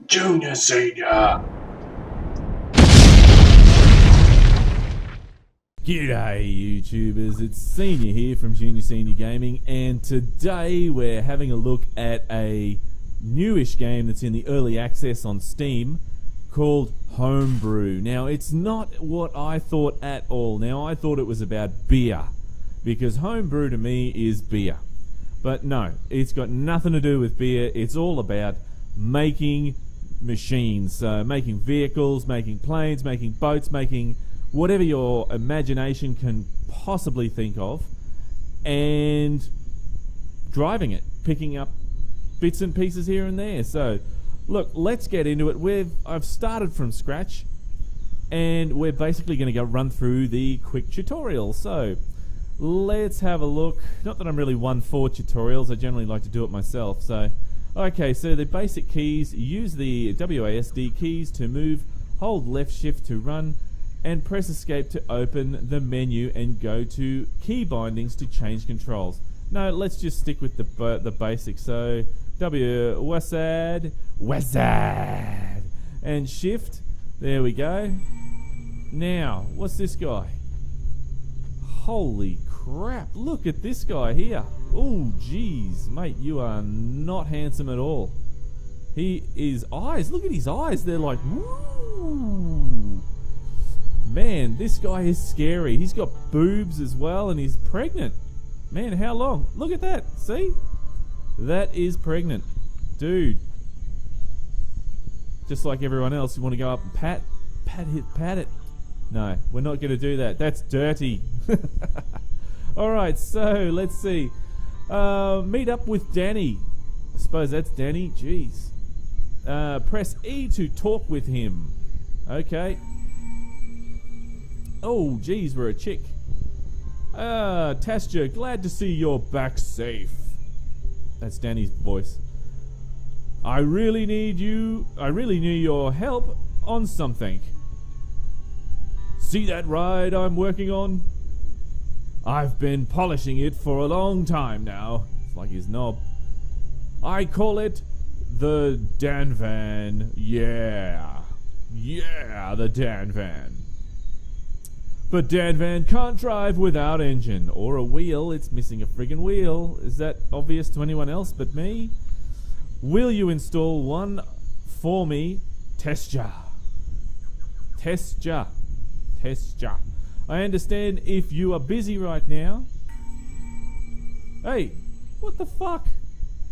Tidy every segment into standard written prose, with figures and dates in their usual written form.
Junior Senior. G'day YouTubers, it's Senior here from Junior Senior Gaming, and today we're having a look at a newish game that's in the early access on Steam called Homebrew. Now, it's not what I thought at all. Now, I thought it was about beer, because Homebrew to me is beer. But no, it's got nothing to do with beer. It's all about making machines, so making vehicles, making planes, making boats, making whatever your imagination can possibly think of, and driving it, picking up bits and pieces here and there. So look, let's get into it. I've started from scratch, and we're basically going to go run through the quick tutorial. So let's have a look. Not that I'm really one for tutorials, I generally like to do it myself. So okay, so the basic keys: use the WASD keys to move, hold left shift to run, and press escape to open the menu and go to key bindings to change controls. No, let's just stick with the basics. So WASD, and shift. There we go. Now, what's this guy? Holy crap, look at this guy here. Oh jeez, mate, you are not handsome at all. His eyes, look at his eyes, they're like, woo. Man, this guy is scary. He's got boobs as well, and he's pregnant. Man, how long? Look at that. See? That is pregnant. Dude. Just like everyone else, you want to go up and pat it. No, we're not going to do that. That's dirty. Alright, so let's see. Meet up with Danny. I suppose that's Danny. Jeez. Press E to talk with him. Okay. Oh, geez, we're a chick. Tasja, glad to see you're back safe. That's Danny's voice. I really need your help on something. See that ride I'm working on? I've been polishing it for a long time now. It's like his knob. I call it the Dan Van. Yeah, the Dan Van. But Dan Van can't drive without engine or a wheel. It's missing a friggin' wheel. Is that obvious to anyone else but me? Will you install one for me? Tasja. I understand if you are busy right now. Hey, what the fuck?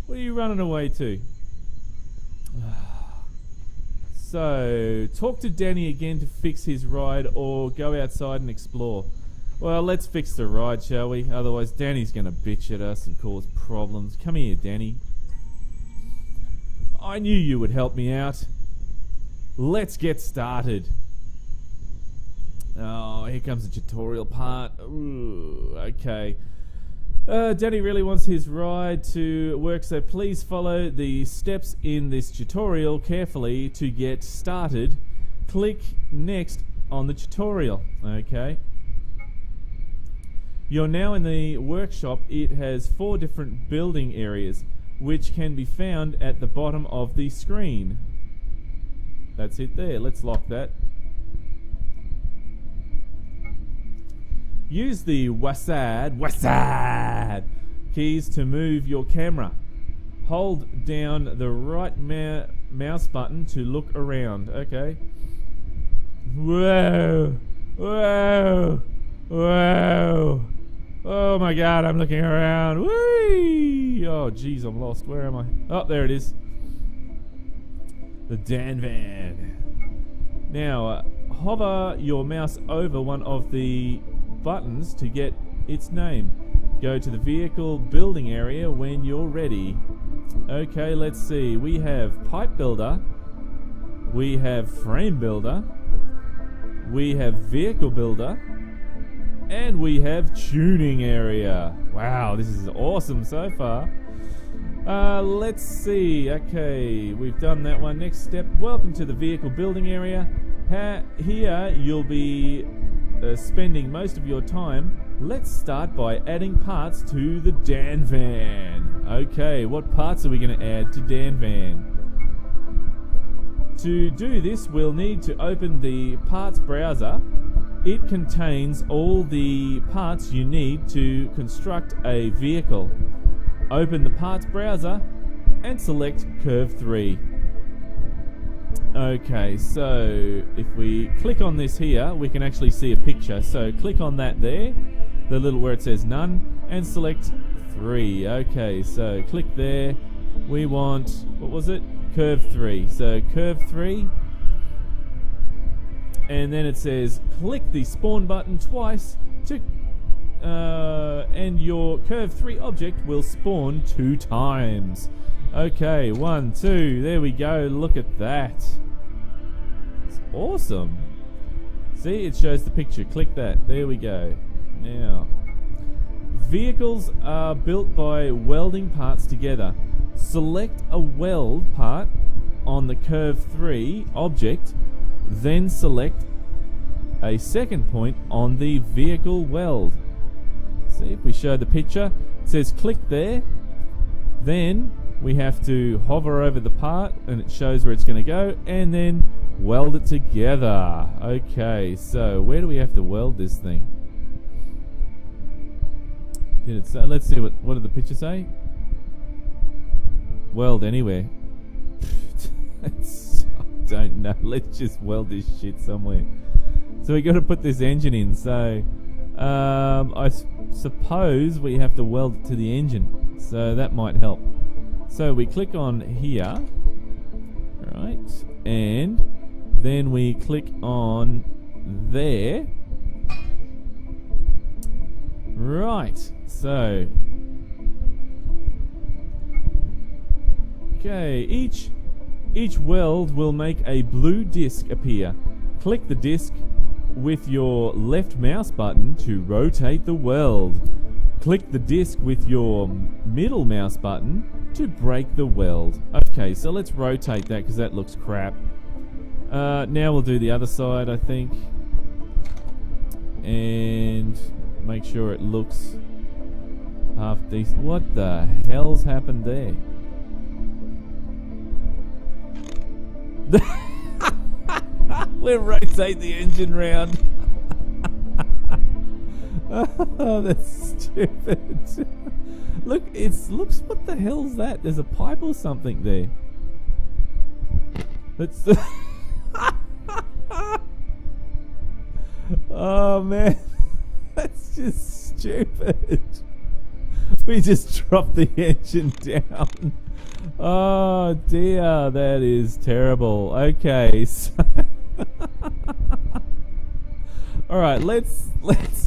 What are you running away to? So, talk to Danny again to fix his ride, or go outside and explore. Well, let's fix the ride, shall we? Otherwise, Danny's going to bitch at us and cause problems. Come here, Danny. I knew you would help me out. Let's get started. Oh, here comes the tutorial part. Ooh, okay. Danny really wants his ride to work, so please follow the steps in this tutorial carefully to get started. Click next on the tutorial. Okay. You're now in the workshop. It has 4 different building areas, which can be found at the bottom of the screen. That's it there. Let's lock that. Use the WASD keys to move your camera. Hold down the right mouse button to look around. Okay. Whoa. Oh my god, I'm looking around. Whee! Oh jeez, I'm lost. Where am I? Oh, there it is. The Dan Van. Now, hover your mouse over one of the buttons to get its name. Go to the vehicle building area when you're ready. Okay, let's see. We have pipe builder, we have frame builder, we have vehicle builder, and we have tuning area. Wow, this is awesome so far. Let's see. Okay, we've done that one. Next step, welcome to the vehicle building area. Here you'll be spending most of your time. Let's start by adding parts to the Dan Van. Okay, what parts are we going to add to Dan Van? To do this, we'll need to open the parts browser. It contains all the parts you need to construct a vehicle. Open the parts browser and select Curve 3. Okay, so if we click on this here, we can actually see a picture. So click on that there, the little where it says none, and select 3. Okay, so click there. We want, what was it? Curve 3. So Curve 3. And then it says click the spawn button twice to and your Curve 3 object will spawn 2 times. Okay, 1, 2, there we go. Look at that. It's awesome. See, it shows the picture. Click that. There we go. Now, vehicles are built by welding parts together. Select a weld part on the Curve 3 object, then select a second point on the vehicle weld. See, if we show the picture, it says click there, then we have to hover over the part and it shows where it's going to go, and then weld it together. Okay, so where do we have to weld this thing? Did it say? Let's see, what did the picture say? Weld anywhere. I don't know. Let's just weld this shit somewhere. So we got to put this engine in. So I suppose we have to weld it to the engine. So that might help. So we click on here, right, and then we click on there. Right. So okay, each weld will make a blue disc appear. Click the disc with your left mouse button to rotate the weld. Click the disc with your middle mouse button to break the weld. Okay, so let's rotate that because that looks crap. Now we'll do the other side, I think. And make sure it looks half decent. What the hell's happened there? We'll rotate the engine round. Oh, that's stupid. Look, looks. What the hell's that? There's a pipe or something there. That's. Oh man, that's just stupid. We just dropped the engine down. Oh dear, that is terrible. Okay, so all right, let's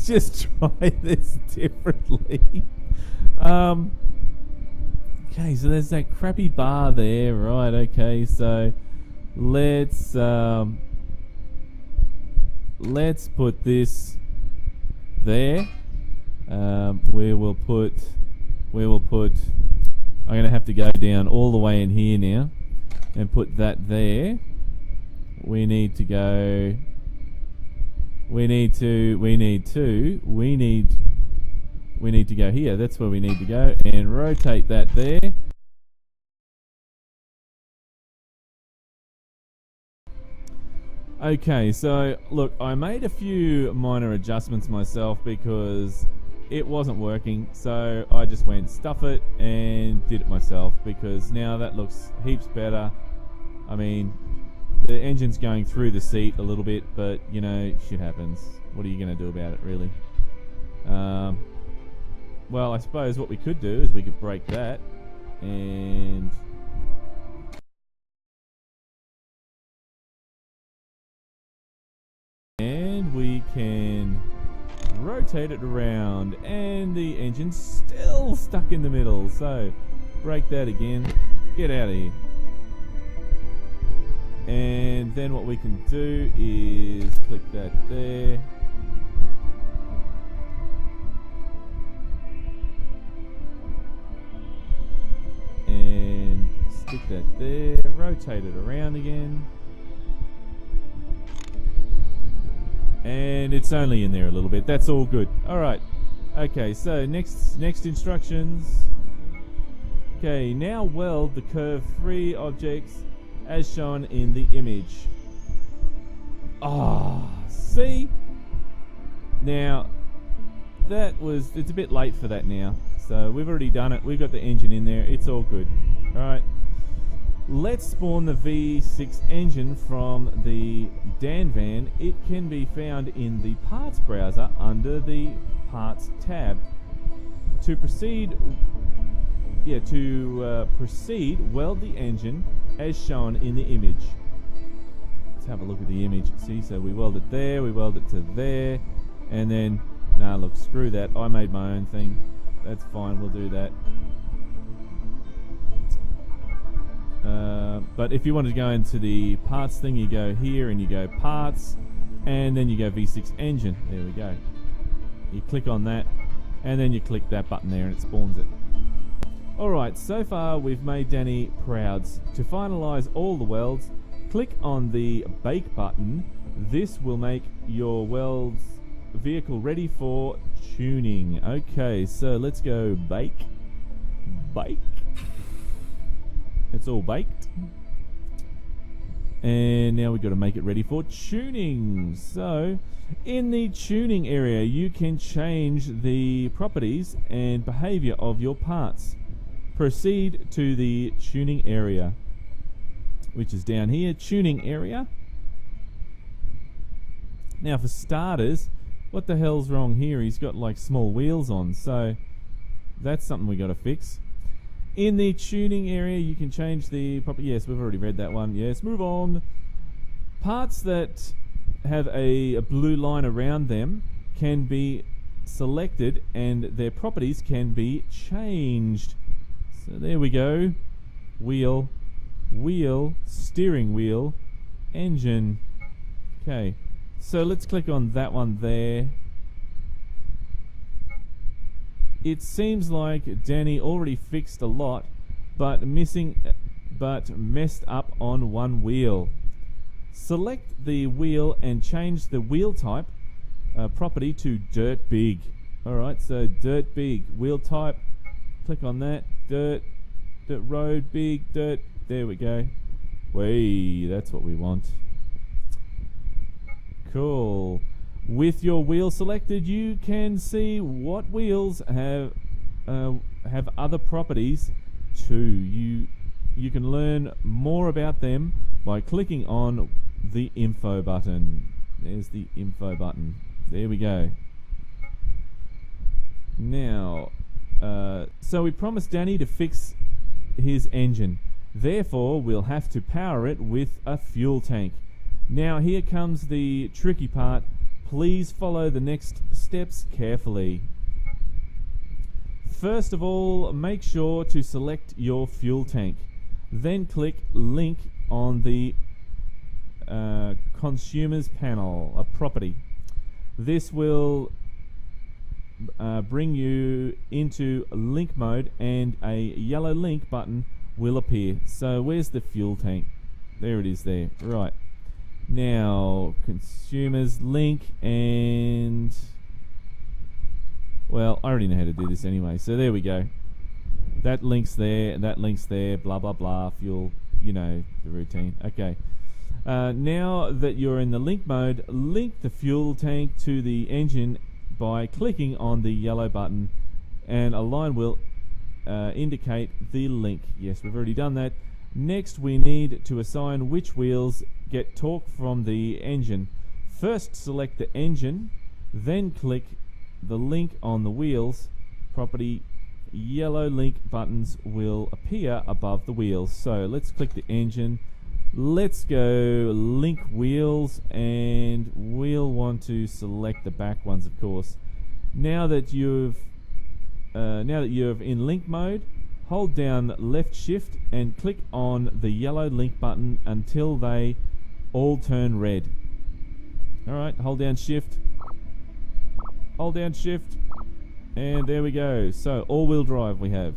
just try this differently. Okay, so there's that crappy bar there, right? Okay, so let's put this there. We will put. I'm going to have to go down all the way in here now and put that there. We need to go. We need to go here. That's where we need to go, and rotate that there. Okay, so look, I made a few minor adjustments myself because it wasn't working, so I just went stuff it and did it myself, because now that looks heaps better. I mean, the engine's going through the seat a little bit, but you know, shit happens. What are you going to do about it, really? Well, I suppose what we could do is we could break that and we can rotate it around, and the engine's still stuck in the middle. So break that again, get out of here. And then what we can do is click that there. And stick that there, rotate it around again. And it's only in there a little bit. That's all good. Alright. Okay, so next instructions. Okay, now weld the Curve 3 objects as shown in the image. Ah, see? Now, it's a bit late for that now. So we've already done it. We've got the engine in there. It's all good. Alright. Let's spawn the V6 engine from the Dan van. It can be found in the parts browser under the parts tab. To proceed, weld the engine as shown in the image. Let's have a look at the image. See, so we weld it there, we weld it to there, and then, nah, look, screw that. I made my own thing. That's fine, we'll do that. But if you want to go into the parts thing, you go here and you go parts, and then you go V6 engine. There we go. You click on that, and then you click that button there and it spawns it. Alright, so far we've made Danny proud. To finalise all the welds, click on the bake button. This will make your welds vehicle ready for tuning. Okay, so let's go bake. Bake. It's all baked. And now we've got to make it ready for tuning. So, in the tuning area, you can change the properties and behavior of your parts. Proceed to the tuning area, which is down here, tuning area. Now for starters, what the hell's wrong here? He's got like small wheels on, so that's something we got to fix. In the tuning area, you can change the property. Yes, we've already read that one. Yes, move on. Parts that have a blue line around them can be selected and their properties can be changed. So there we go. Wheel, wheel, steering wheel, engine. Okay, so let's click on that one there. It seems like Danny already fixed a lot, but messed up on one wheel. Select the wheel and change the wheel type property to dirt big. Alright, so dirt big, wheel type, click on that, dirt road, big, dirt, there we go. Whey, that's what we want. Cool. With your wheel selected, you can see what wheels have other properties too. You can learn more about them by clicking on the info button. There's the info button. There we go. Now, so we promised Danny to fix his engine. Therefore, we'll have to power it with a fuel tank. Now, here comes the tricky part. Please follow the next steps carefully. First of all, make sure to select your fuel tank. Then click link on the consumers panel, a property. This will bring you into link mode and a yellow link button will appear. So where's the fuel tank? There it is there. Right. Now, consumers link, and well, I already know how to do this anyway, so there we go. That link's there, blah blah blah, fuel, you know, the routine. Okay. Now that you're in the link mode, link the fuel tank to the engine by clicking on the yellow button, and a line will indicate the link. Yes, we've already done that. Next, we need to assign which wheels get torque from the engine. First, select the engine, then click the link on the wheels property. Yellow link buttons will appear above the wheels. So let's click the engine. Let's go link wheels, and we'll want to select the back ones, of course. Now that you're in link mode, hold down left shift and click on the yellow link button until they all turn red. Alright, hold down shift, and there we go. So all-wheel drive we have.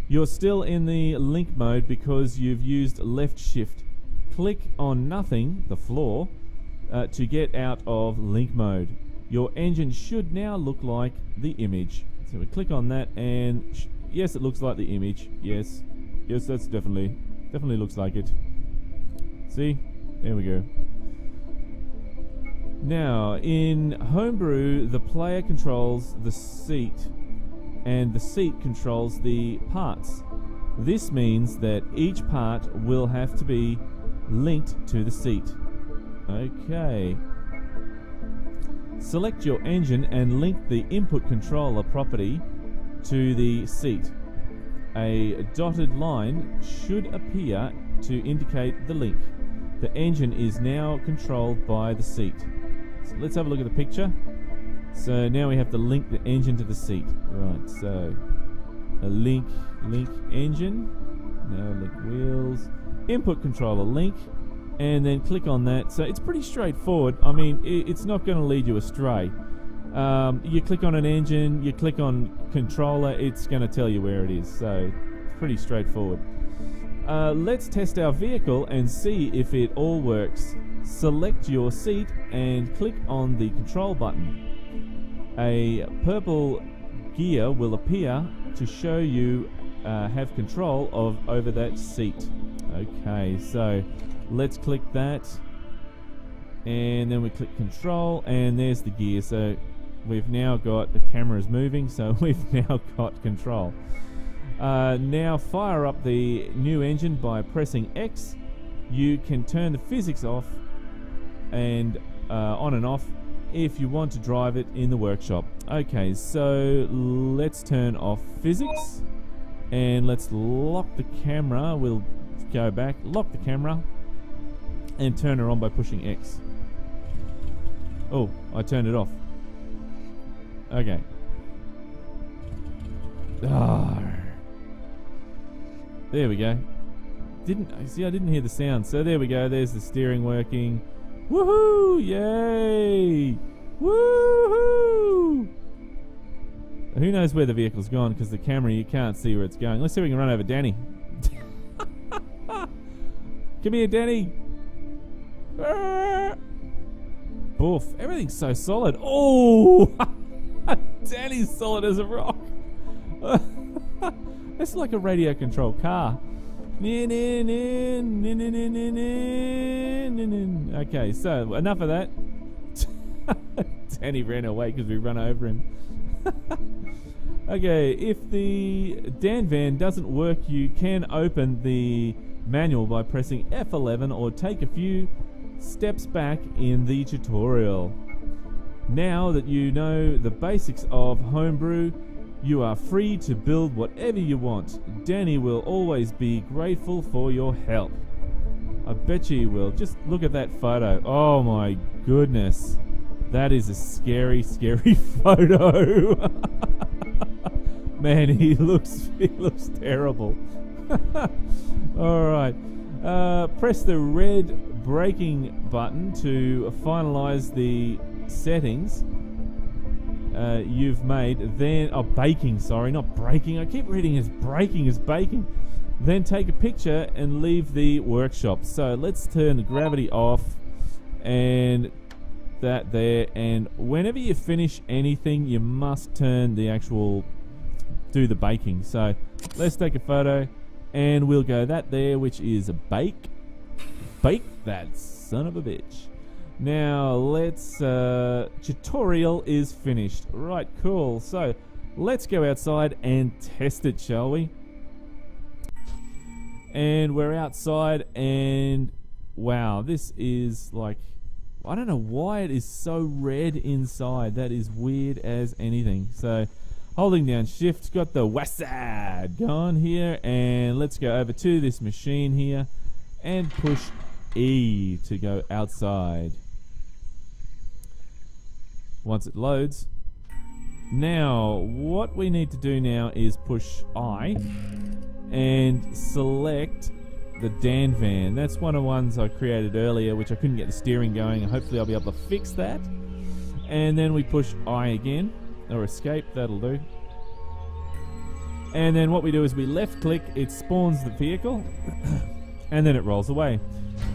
You're still in the link mode because you've used left shift. Click on nothing, the floor, to get out of link mode. Your engine should now look like the image. So we click on that, and yes, it looks like the image. Yes, that's definitely. Definitely looks like it. See? There we go. Now, in Homebrew, the player controls the seat, and the seat controls the parts. This means that each part will have to be linked to the seat. Okay. Select your engine and link the input controller property to the seat. A dotted line should appear to indicate the link. The engine is now controlled by the seat. So let's have a look at the picture. So now we have to link the engine to the seat. Right, so a link engine. No, link wheels. Input controller link. And then click on that. So it's pretty straightforward. I mean, it's not going to lead you astray. You click on an engine, you click on controller, it's going to tell you where it is. So it's pretty straightforward. Let's test our vehicle and see if it all works. Select your seat and click on the control button. A purple gear will appear to show you have control over that seat. Okay, so let's click that, and then we click control, and there's the gear. So we've now got the cameras moving, so we've now got control. Now fire up the new engine by pressing X. You can turn the physics off and on and off if you want to drive it in the workshop. Okay, so let's turn off physics and let's lock the camera. We'll go back, lock the camera, and turn her on by pushing X. Oh, I turned it off. Okay. There we go. I didn't hear the sound. So there we go. There's the steering working. Woohoo! Yay! Woohoo! Who knows where the vehicle's gone, because the camera, you can't see where it's going. Let's see if we can run over Danny. Come here, Danny. Boof. Everything's so solid. Oh! Danny's solid as a rock. It's like a radio controlled car. Okay, so enough of that. Danny ran away because we run over him. Okay, if the Dan van doesn't work, you can open the manual by pressing F11 or take a few steps back in the tutorial. Now that you know the basics of Homebrew, you are free to build whatever you want. Danny will always be grateful for your help. I bet you will. Just look at that photo. Oh my goodness. That is a scary, scary photo. Man, he looks terrible. Alright. Press the red braking button to finalize the settings you've made. Then baking, sorry, not braking. I keep reading as braking as baking. Then take a picture and leave the workshop. So let's turn the gravity off and that there, and whenever you finish anything you must turn the actual do the baking. So let's take a photo and we'll go that there, which is a bake that son of a bitch. Now let's tutorial is finished. Right, cool. So let's go outside and test it, shall we? And we're outside, and wow, this is like, I don't know why it is so red inside. That is weird as anything. So holding down shift, got the WASD going here, and let's go over to this machine here and push E to go outside. Once it loads, now what we need to do now is push I and select the Dan van. That's one of the ones I created earlier, which I couldn't get the steering going. Hopefully I'll be able to fix that. And then we push I again, or escape, that'll do. And then what we do is we left click, it spawns the vehicle, and then it rolls away.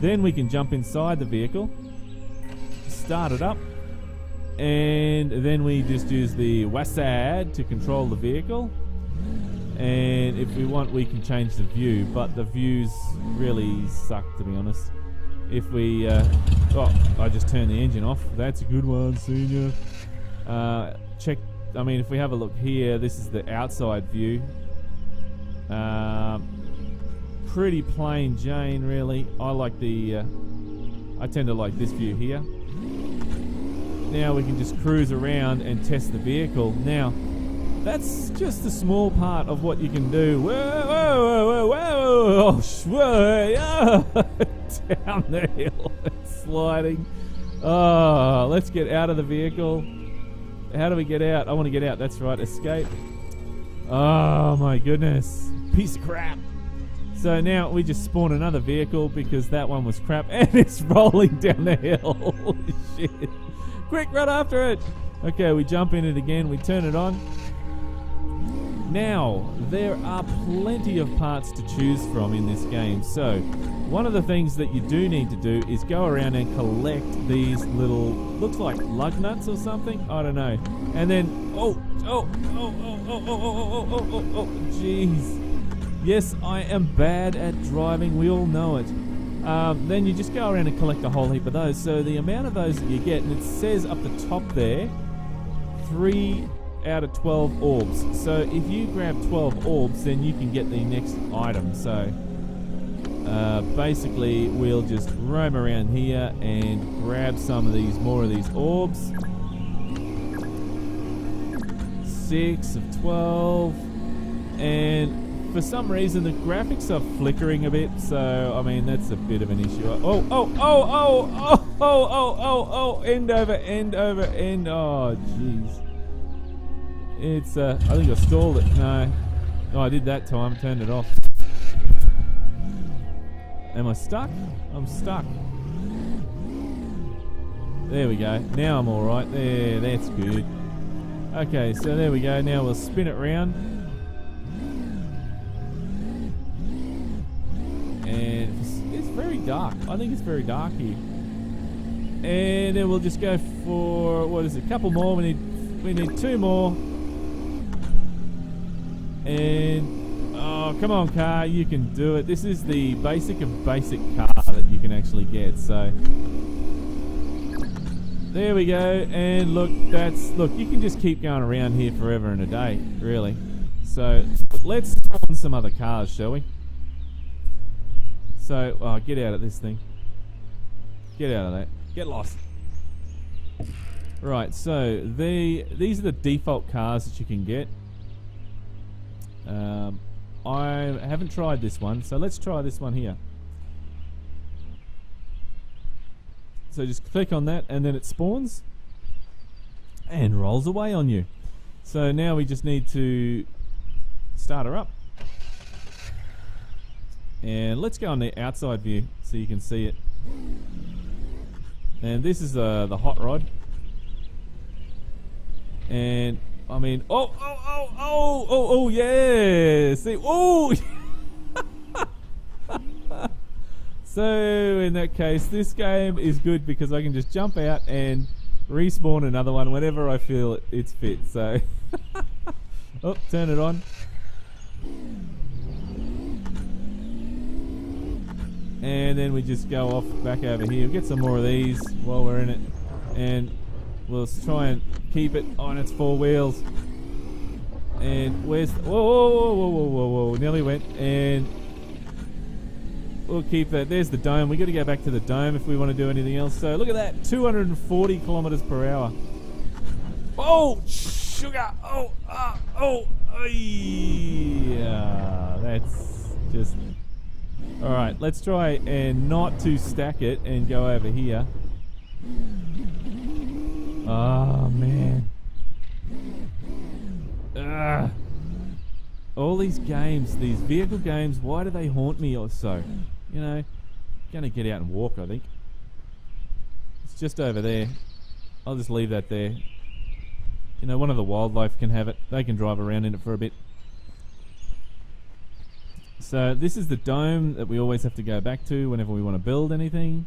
Then we can jump inside the vehicle, start it up, and then we just use the WASD to control the vehicle. And if we want, we can change the view, but the views really suck, to be honest. If we, oh, I just turned the engine off. That's a good one, senior. Check, I mean, if we have a look here, this is the outside view. Pretty plain Jane, really. I like the, I tend to like this view here. Now we can just cruise around and test the vehicle. Now, that's just a small part of what you can do. Whoa, whoa, whoa, whoa, whoa, whoa, down the hill, sliding. Oh, let's get out of the vehicle. How do we get out? I want to get out. That's right, escape. Oh my goodness, piece of crap. So now we just spawn another vehicle because that one was crap, and it's rolling down the hill. Holy shit. Quick, run after it. Okay, we jump in it again, we turn it on. Now, there are plenty of parts to choose from in this game. So, one of the things that you do need to do is go around and collect these little, looks like lug nuts or something, I don't know. And then, jeez. Yes, I am bad at driving, we all know it. Then you just go around and collect a whole heap of those. So the amount of those that you get, and it says up the top there, 3 out of 12 orbs. So if you grab 12 orbs, then you can get the next item. So basically we'll just roam around here and grab some of these, more of these orbs. 6 of 12, and for some reason the graphics are flickering a bit, so I mean that's a bit of an issue. End over end. Oh jeez. It's I think I stalled it. No, I did that time. Turned it off. Am I stuck? I'm stuck. There we go. Now I'm all right. There, that's good. Okay, so there we go. Now we'll spin it round. And it's very dark. I think it's very dark here. And then we'll just go for, what is it? A couple more. We need 2 more. And oh, come on, car, you can do it. This is the basic of basic car that you can actually get. So there we go. And look, you can just keep going around here forever and a day, really. So let's spawn some other cars, shall we? So, oh, get out of this thing. Get out of that. Get lost. Right, so these are the default cars that you can get. I haven't tried this one, so let's try this one here. So just click on that, and then it spawns and rolls away on you. So now we just need to start her up. And let's go on the outside view so you can see it. And this is the hot rod. And I mean, oh, yeah. See, oh. So in that case, this game is good because I can just jump out and respawn another one whenever I feel it's fit. So, oh, turn it on. And then we just go off back over here. We'll get some more of these while we're in it. And we'll try and keep it on its 4 wheels. And where's the, whoa, nearly went. And we'll keep that. There's the dome. We got to go back to the dome if we want to do anything else. So look at that, 240 kilometers per hour. Oh, sugar. Yeah, that's just... Alright, let's try and not to stack it and go over here. Oh, man. All these games, these vehicle games, why do they haunt me or so? You know, gonna get out and walk, I think. It's just over there. I'll just leave that there. You know, one of the wildlife can have it. They can drive around in it for a bit. So this is the dome that we always have to go back to whenever we want to build anything.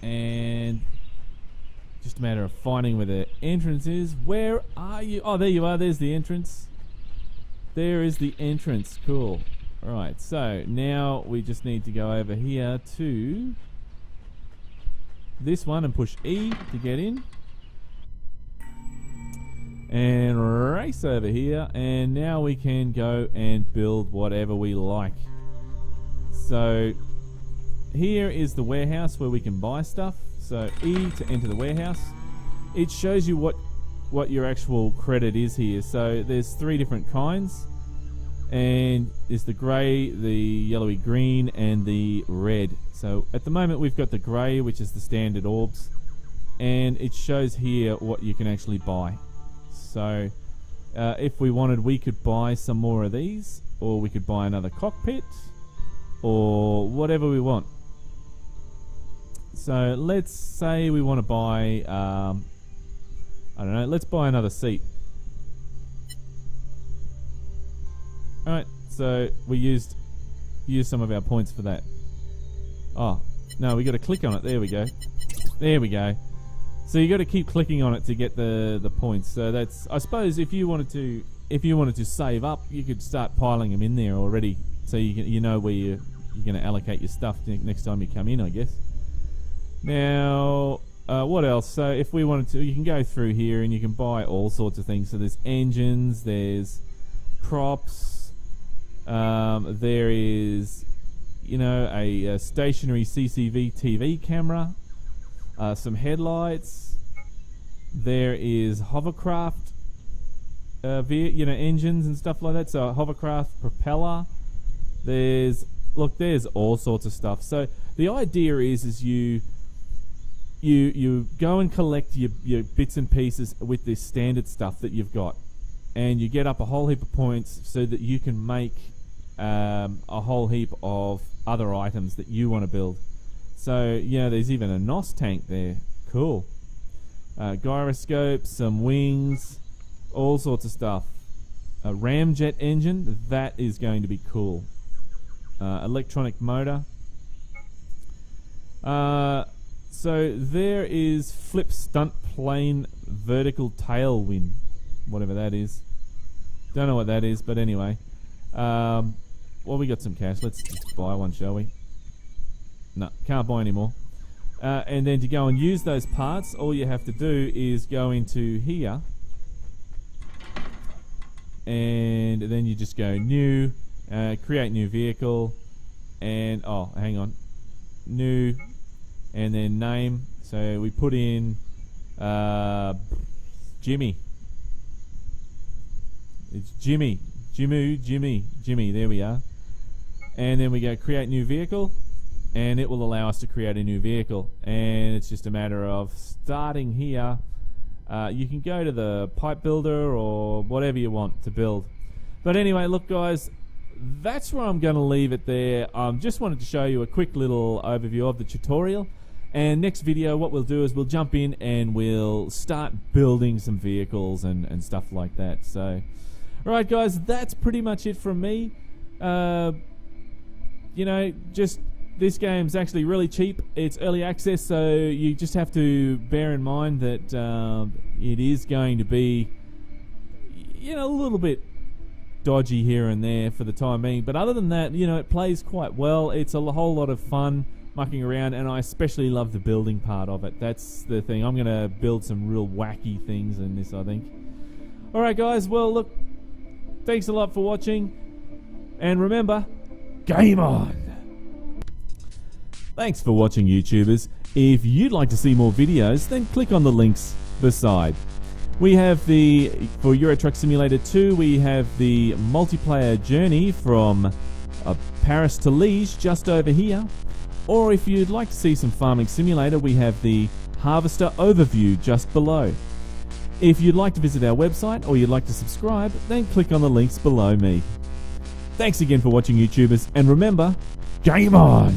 And just a matter of finding where the entrance is. Where are you? Oh, there you are. There's the entrance. there is the entrance. Cool. Right, so now we just need to go over here to this one and push E to get in. And race over here, and now we can go and build whatever we like. So here is the warehouse where we can buy stuff. So E to enter the warehouse. It shows you what your actual credit is here. So there's 3 different kinds, and there's the grey, the yellowy green, and the red. So at the moment we've got the grey, which is the standard orbs, and it shows here what you can actually buy. So if we wanted, we could buy some more of these, or we could buy another cockpit, or whatever we want. So let's say we want to buy, I don't know, let's buy another seat. Alright, so we used some of our points for that. Oh, no, we got to click on it. There we go. There we go. So you got to keep clicking on it to get the points. So that's, I suppose, if you wanted to save up, you could start piling them in there already, so you know where you're going to allocate your stuff next time you come in, I guess. Now, what else? So if we wanted to, you can go through here and you can buy all sorts of things. So there's engines, there's props, there is, you know, a stationary CCV TV camera, some headlights. There is hovercraft, you know, engines and stuff like that. So a hovercraft propeller. There's all sorts of stuff. So the idea is you go and collect your bits and pieces with this standard stuff that you've got, and you get up a whole heap of points so that you can make a whole heap of other items that you want to build. So, you know, there's even a NOS tank there. Cool. Gyroscope, some wings, all sorts of stuff. A ramjet engine, that is going to be cool. Electronic motor. So there is flip stunt plane vertical tailwind, whatever that is. Don't know what that is, but anyway. Well, we got some cash. Let's just buy one, shall we? No, can't buy anymore. And then to go and use those parts, all you have to do is go into here, and then you just go new, create new vehicle, and oh, hang on, new, and then name. So we put in Jimmy. It's Jimmy. There we are. And then we go create new vehicle, and it will allow us to create a new vehicle. And it's just a matter of starting here. You can go to the pipe builder or whatever you want to build. But anyway, look guys, that's where I'm going to leave it there. Just wanted to show you a quick little overview of the tutorial. And next video, what we'll do is we'll jump in and we'll start building some vehicles and stuff like that. So, alright guys, that's pretty much it from me. You know, just this game's actually really cheap. It's early access, so you just have to bear in mind that it is going to be, you know, a little bit dodgy here and there for the time being. But other than that, you know, it plays quite well. It's a whole lot of fun mucking around, and I especially love the building part of it. That's the thing. I'm going to build some real wacky things in this, I think. Alright guys, well look, thanks a lot for watching, and remember, game on! Thanks for watching, YouTubers. If you'd like to see more videos, then click on the links beside. We have for Euro Truck Simulator 2, we have the multiplayer journey from Paris to Liège just over here. Or if you'd like to see some farming simulator, we have the Harvester overview just below. If you'd like to visit our website or you'd like to subscribe, then click on the links below me. Thanks again for watching, YouTubers, and remember, game on!